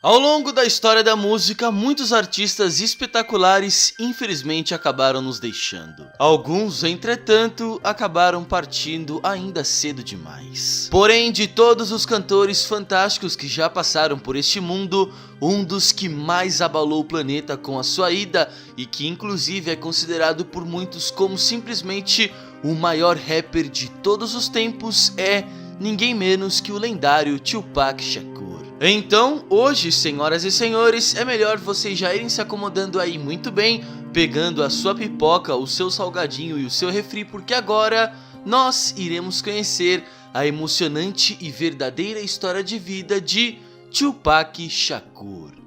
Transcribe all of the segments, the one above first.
Ao longo da história da música, muitos artistas espetaculares infelizmente acabaram nos deixando. Alguns, entretanto, acabaram partindo ainda cedo demais. Porém, de todos os cantores fantásticos que já passaram por este mundo, um dos que mais abalou o planeta com a sua ida e que inclusive é considerado por muitos como simplesmente o maior rapper de todos os tempos é ninguém menos que o lendário Tupac Shakur. Então, hoje, senhoras e senhores, é melhor vocês já irem se acomodando aí muito bem, pegando a sua pipoca, o seu salgadinho e o seu refri, porque agora nós iremos conhecer a emocionante e verdadeira história de vida de Tupac Shakur.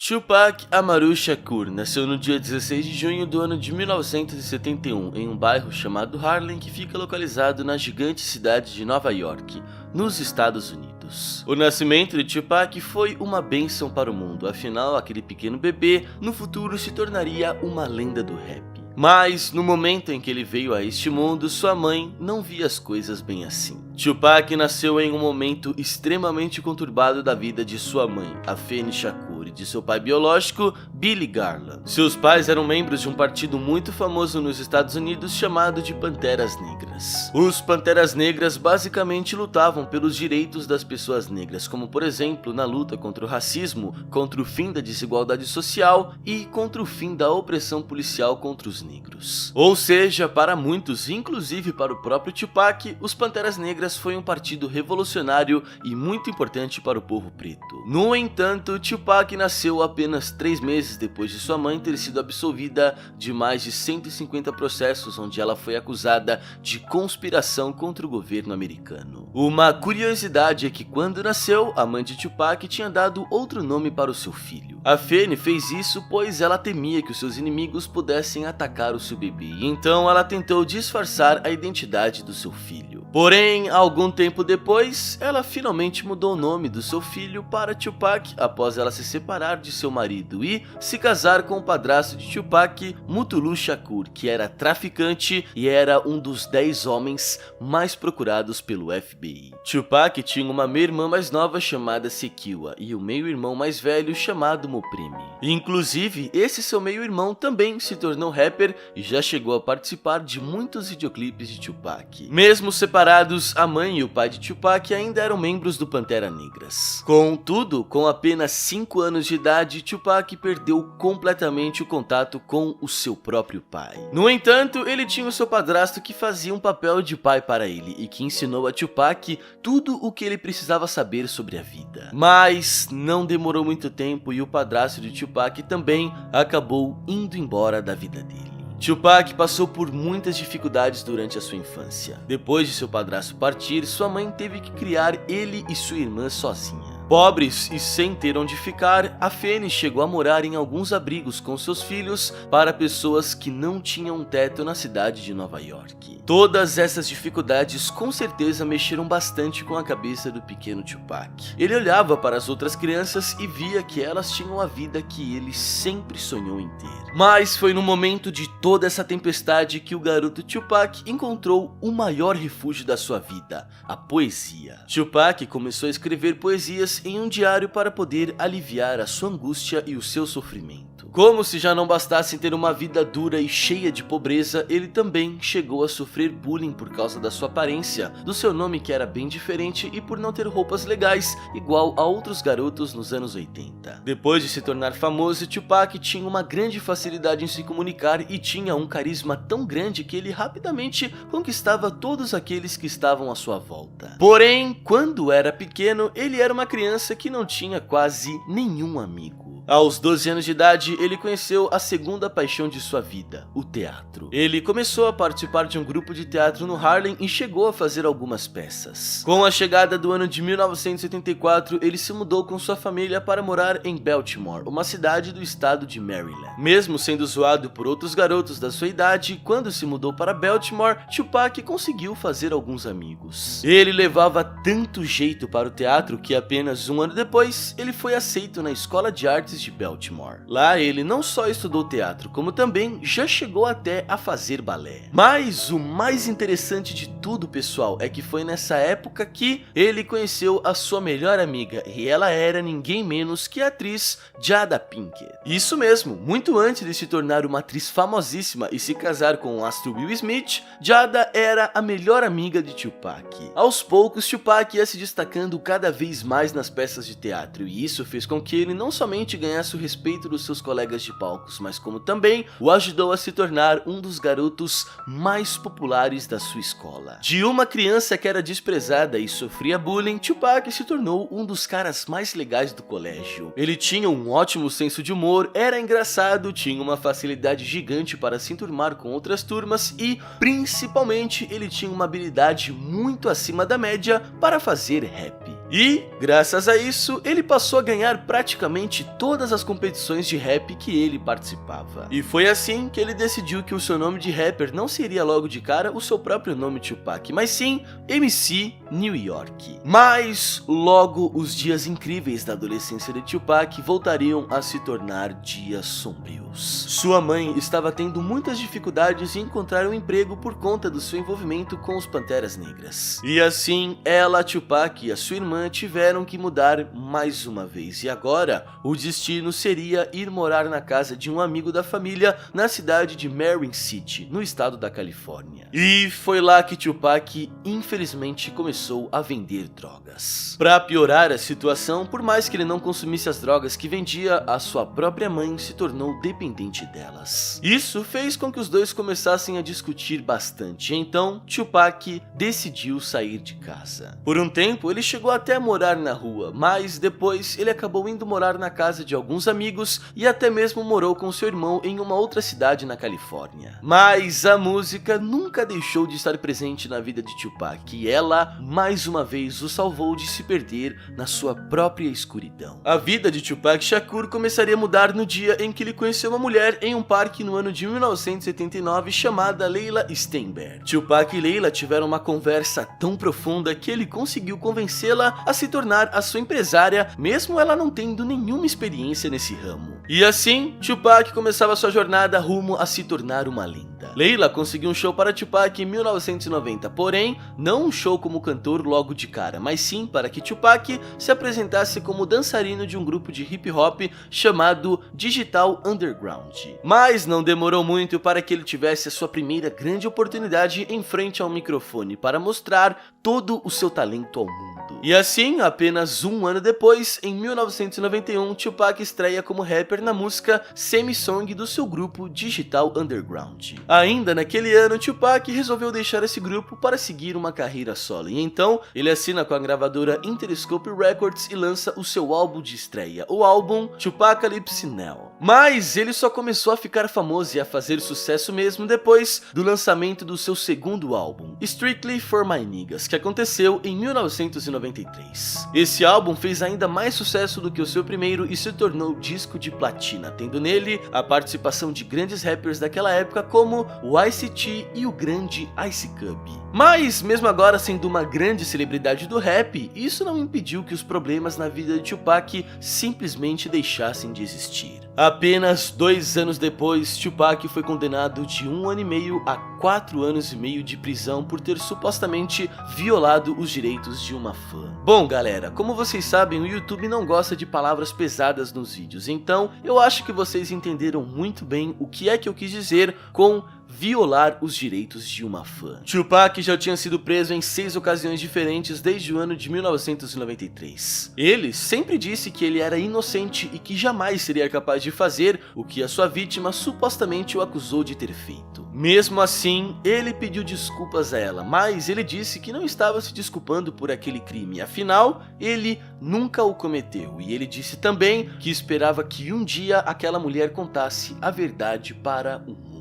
Tupac Amaru Shakur nasceu no dia 16 de junho do ano de 1971 em um bairro chamado Harlem que fica localizado na gigante cidade de Nova York, nos Estados Unidos. O nascimento de Tupac foi uma bênção para o mundo, afinal aquele pequeno bebê no futuro se tornaria uma lenda do rap. Mas, no momento em que ele veio a este mundo, sua mãe não via as coisas bem assim. Tupac nasceu em um momento extremamente conturbado da vida de sua mãe, Afeni Shakur, e de seu pai biológico, Billy Garland. Seus pais eram membros de um partido muito famoso nos Estados Unidos chamado de Panteras Negras. Os Panteras Negras basicamente lutavam pelos direitos das pessoas negras, como por exemplo na luta contra o racismo, contra o fim da desigualdade social e contra o fim da opressão policial contra os negros. Ou seja, para muitos, inclusive para o próprio Tupac, os Panteras Negras foi um partido revolucionário e muito importante para o povo preto. No entanto, Tupac nasceu apenas 3 meses depois de sua mãe ter sido absolvida de mais de 150 processos onde ela foi acusada de conspiração contra o governo americano. Uma curiosidade é que quando nasceu, a mãe de Tupac tinha dado outro nome para o seu filho. Afeni fez isso pois ela temia que os seus inimigos pudessem atacar o seu bebê, então ela tentou disfarçar a identidade do seu filho. Porém, algum tempo depois, ela finalmente mudou o nome do seu filho para Tupac após ela se separar de seu marido e se casar com o padrasto de Tupac, Mutulu Shakur, que era traficante e era um dos 10 homens mais procurados pelo FBI. Tupac tinha uma meia-irmã mais nova chamada Sekiwa e um meio-irmão mais velho chamado Mopreme. Inclusive, esse seu meio-irmão também se tornou rapper e já chegou a participar de muitos videoclipes de Tupac. Mesmo separados, a mãe e o pai de Tupac ainda eram membros do Pantera Negras. Contudo, com apenas 5 anos de idade, Tupac perdeu completamente o contato com o seu próprio pai. No entanto, ele tinha o seu padrasto que fazia um papel de pai para ele e que ensinou a Tupac tudo o que ele precisava saber sobre a vida. Mas não demorou muito tempo e o padrasto de Tupac também acabou indo embora da vida dele. Tupac passou por muitas dificuldades durante a sua infância. Depois de seu padrasto partir, sua mãe teve que criar ele e sua irmã sozinha. Pobres e sem ter onde ficar, Afeni chegou a morar em alguns abrigos com seus filhos para pessoas que não tinham um teto na cidade de Nova York. Todas essas dificuldades com certeza mexeram bastante com a cabeça do pequeno Tupac. Ele olhava para as outras crianças e via que elas tinham a vida que ele sempre sonhou em ter. Mas foi no momento de toda essa tempestade que o garoto Tupac encontrou o maior refúgio da sua vida, a poesia. Tupac começou a escrever poesias em um diário para poder aliviar a sua angústia e o seu sofrimento. Como se já não bastasse ter uma vida dura e cheia de pobreza, ele também chegou a sofrer bullying por causa da sua aparência, do seu nome que era bem diferente e por não ter roupas legais igual a outros garotos nos anos 80. Depois de se tornar famoso, Tupac tinha uma grande facilidade em se comunicar e tinha um carisma tão grande que ele rapidamente conquistava todos aqueles que estavam à sua volta. Porém, quando era pequeno, ele era uma criança que não tinha quase nenhum amigo. Aos 12 anos de idade, ele conheceu a segunda paixão de sua vida, o teatro. Ele começou a participar de um grupo de teatro no Harlem e chegou a fazer algumas peças. Com a chegada do ano de 1974, ele se mudou com sua família para morar em Baltimore, uma cidade do estado de Maryland. Mesmo sendo zoado por outros garotos da sua idade, quando se mudou para Baltimore, Tupac conseguiu fazer alguns amigos. Ele levava tanto jeito para o teatro que apenas apenas um ano depois, ele foi aceito na Escola de Artes de Baltimore. Lá ele não só estudou teatro, como também já chegou até a fazer balé. Mas o mais interessante de tudo, pessoal, é que foi nessa época que ele conheceu a sua melhor amiga, e ela era ninguém menos que a atriz Jada Pinkett. Isso mesmo, muito antes de se tornar uma atriz famosíssima e se casar com o astro Will Smith, Jada era a melhor amiga de Tupac. Aos poucos, Tupac ia se destacando cada vez mais nas peças de teatro, e isso fez com que ele não somente ganhasse o respeito dos seus colegas de palcos, mas como também o ajudou a se tornar um dos garotos mais populares da sua escola. De uma criança que era desprezada e sofria bullying, Tupac se tornou um dos caras mais legais do colégio. Ele tinha um ótimo senso de humor, era engraçado, tinha uma facilidade gigante para se enturmar com outras turmas e, principalmente, ele tinha uma habilidade muito acima da média para fazer rap. E, graças a isso, ele passou a ganhar praticamente todas as competições de rap que ele participava. E foi assim que ele decidiu que o seu nome de rapper não seria logo de cara o seu próprio nome Tupac, mas sim MC New York. Mas logo os dias incríveis da adolescência de Tupac voltariam a se tornar dias sombrios. Sua mãe estava tendo muitas dificuldades em encontrar um emprego por conta do seu envolvimento com os Panteras Negras. E assim, ela, Tupac e a sua irmã tiveram que mudar mais uma vez, e agora o destino seria ir morar na casa de um amigo da família na cidade de Marin City, no estado da Califórnia. E foi lá que Tupac infelizmente começou a vender drogas. Para piorar a situação, por mais que ele não consumisse as drogas que vendia, a sua própria mãe se tornou dependente delas. Isso fez com que os dois começassem a discutir bastante, então Tupac decidiu sair de casa. Por um tempo ele chegou até a morar na rua, mas depois ele acabou indo morar na casa de alguns amigos e até mesmo morou com seu irmão em uma outra cidade na Califórnia. Mas a música nunca deixou de estar presente na vida de Tupac, e ela mais uma vez o salvou de se perder na sua própria escuridão. A vida de Tupac Shakur começaria a mudar no dia em que ele conheceu uma mulher em um parque no ano de 1979 chamada Leila Steinberg. Tupac e Leila tiveram uma conversa tão profunda que ele conseguiu convencê-la a se tornar a sua empresária, mesmo ela não tendo nenhuma experiência nesse ramo. E assim, Tupac começava sua jornada rumo a se tornar uma lenda. Leila conseguiu um show para Tupac em 1990, porém, não um show como cantor logo de cara, mas sim para que Tupac se apresentasse como dançarino de um grupo de hip hop chamado Digital Underground. Mas não demorou muito para que ele tivesse a sua primeira grande oportunidade em frente ao microfone para mostrar todo o seu talento ao mundo. E assim, apenas um ano depois, em 1991, Tupac estreia como rapper na música Semi-Song do seu grupo Digital Underground. Ainda naquele ano, Tupac resolveu deixar esse grupo para seguir uma carreira solo, e então ele assina com a gravadora Interscope Records e lança o seu álbum de estreia, o álbum Tupacalypse Now. Mas ele só começou a ficar famoso e a fazer sucesso mesmo depois do lançamento do seu segundo álbum, Strictly for My Niggas, que aconteceu em 1993. Esse álbum fez ainda mais sucesso do que o seu primeiro e se tornou disco de platina, tendo nele a participação de grandes rappers daquela época como o Ice-T e o grande Ice Cube. Mas mesmo agora sendo uma grande celebridade do rap, isso não impediu que os problemas na vida de Tupac simplesmente deixassem de existir. Apenas 2 anos depois, Tupac foi condenado de 1 ano e meio a 4 anos e meio de prisão por ter supostamente violado os direitos de uma fã. Bom galera, como vocês sabem, o YouTube não gosta de palavras pesadas nos vídeos, então eu acho que vocês entenderam muito bem o que é que eu quis dizer com violar os direitos de uma fã. Tupac já tinha sido preso em 6 ocasiões diferentes desde o ano de 1993. Ele sempre disse que ele era inocente e que jamais seria capaz de fazer o que a sua vítima supostamente o acusou de ter feito. Mesmo assim, ele pediu desculpas a ela, mas ele disse que não estava se desculpando por aquele crime, afinal, ele nunca o cometeu, e ele disse também que esperava que um dia aquela mulher contasse a verdade para o mundo.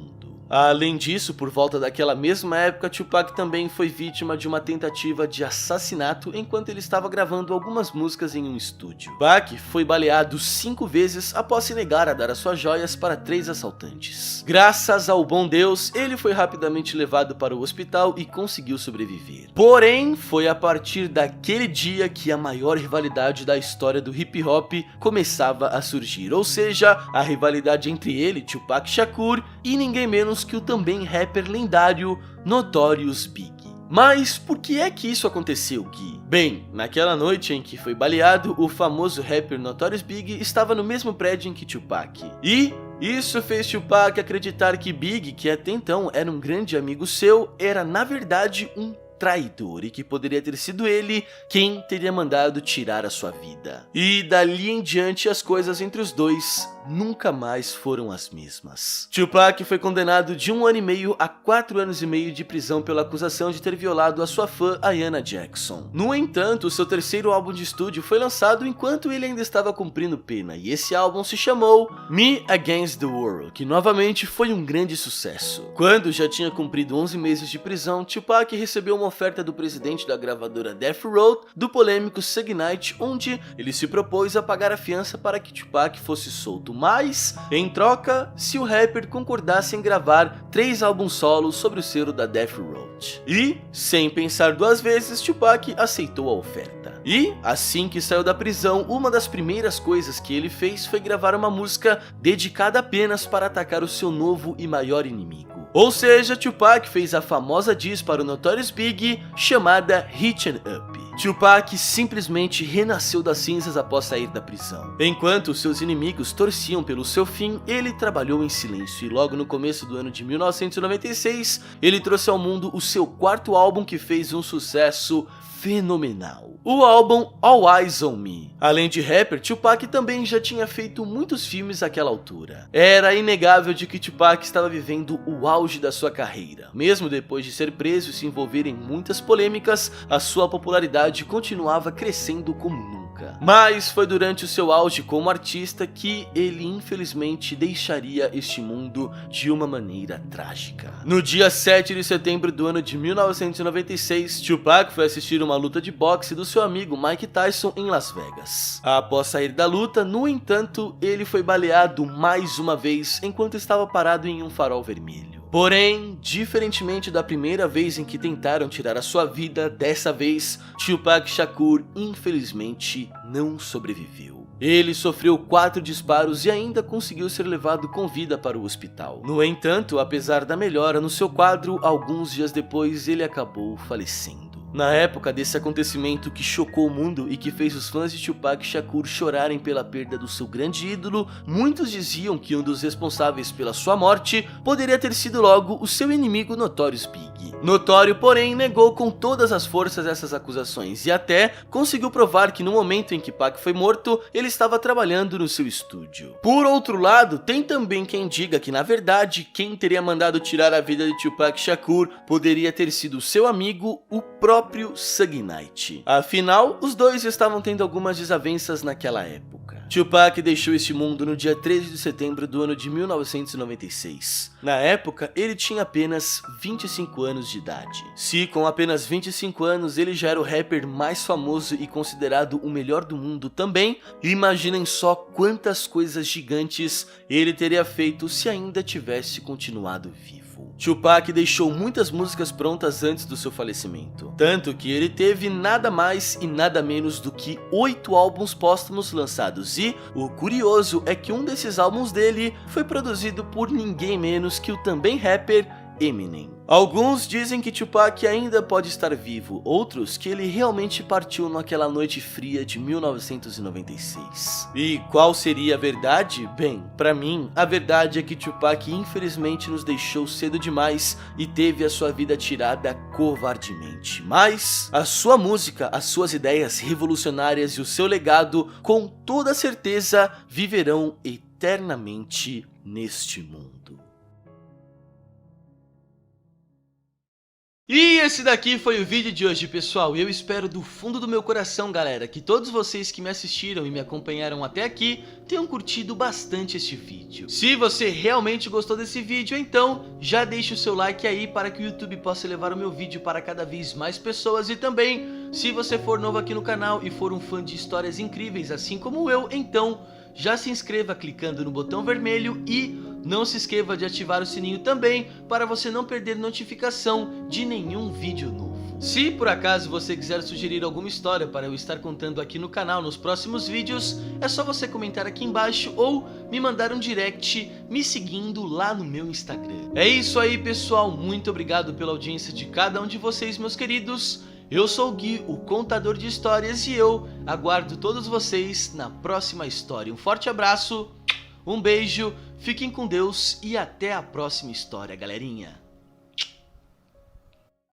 Além disso, por volta daquela mesma época, Tupac também foi vítima de uma tentativa de assassinato enquanto ele estava gravando algumas músicas em um estúdio. Tupac foi baleado 5 vezes após se negar a dar as suas joias para 3 assaltantes. Graças ao bom Deus, ele foi rapidamente levado para o hospital e conseguiu sobreviver. Porém, foi a partir daquele dia que a maior rivalidade da história do hip hop começava a surgir, ou seja, a rivalidade entre ele, Tupac Shakur, e ninguém menos que o também rapper lendário Notorious Big. Mas por que é que isso aconteceu, Gui? Bem, naquela noite em que foi baleado, o famoso rapper Notorious Big estava no mesmo prédio em que Tupac. E isso fez Tupac acreditar que Big, que até então era um grande amigo seu, era na verdade um traidor e que poderia ter sido ele quem teria mandado tirar a sua vida. E dali em diante as coisas entre os dois nunca mais foram as mesmas. Tupac foi condenado de 1 ano e meio a 4 anos e meio de prisão pela acusação de ter violado a sua fã Ayanna Jackson. No entanto, seu terceiro álbum de estúdio foi lançado enquanto ele ainda estava cumprindo pena, e esse álbum se chamou Me Against the World, que novamente foi um grande sucesso. Quando já tinha cumprido 11 meses de prisão, Tupac recebeu uma oferta do presidente da gravadora Death Row, do polêmico Suge Knight, onde ele se propôs a pagar a fiança para que Tupac fosse solto, mas, em troca, se o rapper concordasse em gravar 3 álbuns solos sobre o selo da Death Row. E, sem pensar 2 vezes, Tupac aceitou a oferta. E, assim que saiu da prisão, uma das primeiras coisas que ele fez foi gravar uma música dedicada apenas para atacar o seu novo e maior inimigo. Ou seja, Tupac fez a famosa diss para o Notorious Big, chamada Hit 'em Up. Tupac simplesmente renasceu das cinzas após sair da prisão. Enquanto seus inimigos torciam pelo seu fim, ele trabalhou em silêncio e logo no começo do ano de 1996, ele trouxe ao mundo o seu 4º álbum que fez um sucesso fenomenal. O álbum All Eyes on Me. Além de rapper, Tupac também já tinha feito muitos filmes àquela altura. Era inegável de que Tupac estava vivendo o auge da sua carreira. Mesmo depois de ser preso e se envolver em muitas polêmicas, a sua popularidade continuava crescendo como nunca. Mas foi durante o seu auge como artista que ele infelizmente deixaria este mundo de uma maneira trágica. No dia 7 de setembro do ano de 1996, Tupac foi assistir uma luta de boxe do seu amigo Mike Tyson em Las Vegas. Após sair da luta, no entanto, ele foi baleado mais uma vez enquanto estava parado em um farol vermelho. Porém, diferentemente da primeira vez em que tentaram tirar a sua vida, dessa vez, Tupac Shakur infelizmente não sobreviveu. Ele sofreu 4 disparos e ainda conseguiu ser levado com vida para o hospital. No entanto, apesar da melhora no seu quadro, alguns dias depois ele acabou falecendo. Na época desse acontecimento que chocou o mundo e que fez os fãs de Tupac Shakur chorarem pela perda do seu grande ídolo, muitos diziam que um dos responsáveis pela sua morte poderia ter sido logo o seu inimigo Notorious Big. Notório, porém, negou com todas as forças essas acusações e até conseguiu provar que no momento em que Pac foi morto, ele estava trabalhando no seu estúdio. Por outro lado, tem também quem diga que na verdade, quem teria mandado tirar a vida de Tupac Shakur poderia ter sido seu amigo, o próprio Suge Knight. Afinal, os dois estavam tendo algumas desavenças naquela época. Tupac deixou este mundo no dia 13 de setembro do ano de 1996. Na época, ele tinha apenas 25 anos de idade. Se com apenas 25 anos ele já era o rapper mais famoso e considerado o melhor do mundo também, imaginem só quantas coisas gigantes ele teria feito se ainda tivesse continuado vivo. Tupac deixou muitas músicas prontas antes do seu falecimento, tanto que ele teve nada mais e nada menos do que 8 álbuns póstumos lançados e o curioso é que um desses álbuns dele foi produzido por ninguém menos que o também rapper Eminem. Alguns dizem que Tupac ainda pode estar vivo, outros que ele realmente partiu naquela noite fria de 1996. E qual seria a verdade? Bem, pra mim, a verdade é que Tupac infelizmente nos deixou cedo demais e teve a sua vida tirada covardemente. Mas a sua música, as suas ideias revolucionárias e o seu legado, com toda certeza, viverão eternamente neste mundo. E esse daqui foi o vídeo de hoje, pessoal. Eu espero do fundo do meu coração, galera, que todos vocês que me assistiram e me acompanharam até aqui tenham curtido bastante este vídeo. Se você realmente gostou desse vídeo, então já deixe o seu like aí para que o YouTube possa levar o meu vídeo para cada vez mais pessoas. E também, se você for novo aqui no canal e for um fã de histórias incríveis assim como eu, então já se inscreva clicando no botão vermelho e não se esqueça de ativar o sininho também para você não perder notificação de nenhum vídeo novo. Se por acaso você quiser sugerir alguma história para eu estar contando aqui no canal nos próximos vídeos, é só você comentar aqui embaixo ou me mandar um direct me seguindo lá no meu Instagram. É isso aí, pessoal, muito obrigado pela audiência de cada um de vocês, meus queridos. Eu sou o Gui, o contador de histórias, e eu aguardo todos vocês na próxima história. Um forte abraço, um beijo, fiquem com Deus e até a próxima história, galerinha.